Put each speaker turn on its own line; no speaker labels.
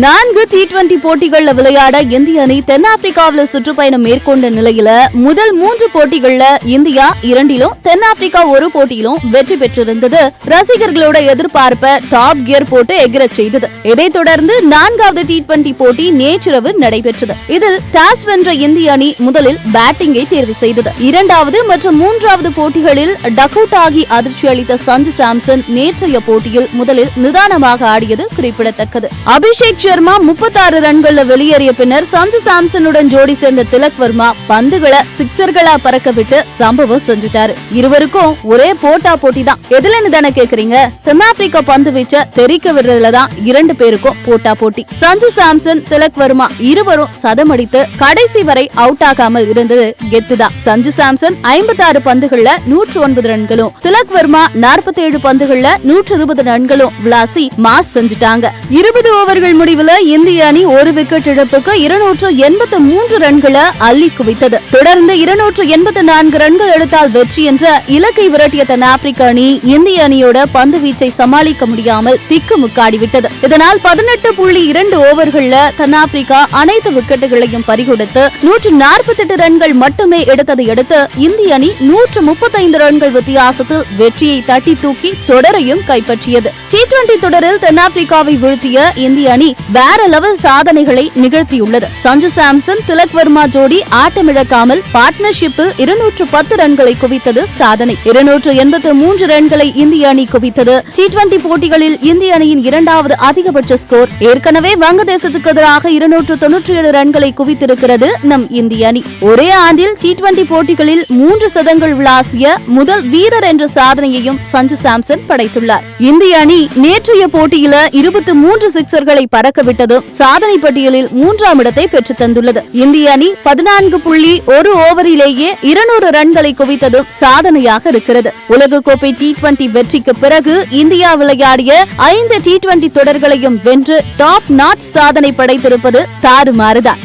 4 T20 போட்டிகள்ல விளையாட இந்திய அணி தென்னாப்பிரிக்காவில சுற்றுப்பயணம் மேற்கொண்ட நிலையில முதல் 3 போட்டிகள்ல இந்தியா 2லும் தென்னாப்பிரிக்கா 1 போட்டியிலும் வெற்றி பெற்றிருந்தது ரசிகர்களோட எதிர்பார்ப்பை டாப் கியர் போட்டு எகிரச் செய்தது. இதைத் தொடர்ந்து 4வது T20 போட்டி நேற்றிரவு நடைபெற்றது. இதில் டாஸ் வென்ற இந்திய அணி முதலில் பேட்டிங்கை தேர்வு செய்தது. 2வது மற்றும் 3வது போட்டிகளில் டக் அவுட் ஆகி அதிர்ச்சி அளித்த சஞ்சு சாம்சன் நேற்றைய போட்டியில் முதலில் நிதானமாக ஆடியது குறிப்பிடத்தக்கது. அபிஷேக் சர்மா 36 ரன்கள்ல வெளியேறிய பின்னர் சஞ்சு சாம்சனுடன் ஜோடி சேர்ந்த திலக் வர்மா பந்துகளை சிக்ஸர்களா பறக்க விட்டு சம்பவம் செஞ்சுட்டாரு. இருவருக்கும் ஒரே போட்டா போட்டி தான். எதுலன்னு தானே கேக்குறீங்க? தென்னாப்பிரிக்கா பந்து வீச்ச தெரிக்க விடுறதுலதான் 2 பேருக்கும் போட்டா போட்டி. சஞ்சு சாம்சன், திலக் வர்மா இருவரும் சதமடித்து கடைசி வரை அவுட் ஆகாமல் இருந்தது கெத்துதான். சஞ்சு சாம்சன் 56 பந்துகள்ல 109 ரன்களும், திலக் வர்மா 47 பந்துகள்ல 120 ரன்களும் விளாசி மாஸ் செஞ்சுட்டாங்க. 20 ஓவர்கள் முடிவுல இந்திய அணி ஒரு விக்கெட் இழப்புக்கு 283 ரன்களை அள்ளி குவித்தது. தொடர்ந்து 284 ரன்கள் எடுத்தால் வெற்றி என்ற இலக்கை விரட்டிய தென்னாப்பிரிக்க அணி இந்திய அணியோட பந்து வீச்சை சமாளிக்க முடியாமல் திக்குமுக்காடிவிட்டது. இதனால் 18.2 ஓவர்கள்ல தென்னாப்பிரிக்கா அனைத்து விக்கெட்டுகளையும் பறிகொடுத்து 148 ரன்கள் மட்டுமே எடுத்ததை அடுத்து இந்திய அணி 135 ரன்கள் வித்தியாசத்தில் வெற்றியை தட்டி தூக்கி தொடரையும் கைப்பற்றியது. T20 தொடரில் தென்னாப்பிரிக்காவை வீழ்த்திய இந்திய அணி வேற லெவல் சாதனைகளை நிகழ்த்தியுள்ளது. சஞ்சு சாம்சன், திலக் வர்மா ஜோடி ஆட்டமிழக்காமல் பார்ட்னர்ஷிப்பில் 210 ரன்களை குவித்தது சாதனை. 283 ரன்களை இந்திய அணி குவித்தது. T20 போட்டிகளில் இந்திய அணியின் 2வது அதிகபட்ச ஸ்கோர். ஏற்கனவே வங்கதேசத்துக்கு எதிராக 297 ரன்களை குவித்திருக்கிறது நம் இந்திய அணி. ஒரே ஆண்டில் T20 போட்டிகளில் 3 சதங்கள் விளாசிய முதல் வீரர் என்ற சாதனையையும் சஞ்சு சாம்சன் படைத்துள்ளார். இந்திய அணி நேற்றைய போட்டியில 23 சிக்ஸர்களை பறக்க விட்டதும் சாதனை பட்டியலில் 3ஆம் இடத்தை பெற்று தந்துள்ளது. இந்திய அணி 14.1 ஓவரிலேயே 200 ரன்களை குவித்ததும் சாதனையாக இருக்கிறது. உலகக்கோப்பை T20 வெற்றிக்கு பிறகு இந்தியா விளையாடிய 5 T20 தொடர்களையும் வென்று டாப் நாட்ச் சாதனை படைத்திருப்பது தாறுமாறுதான்.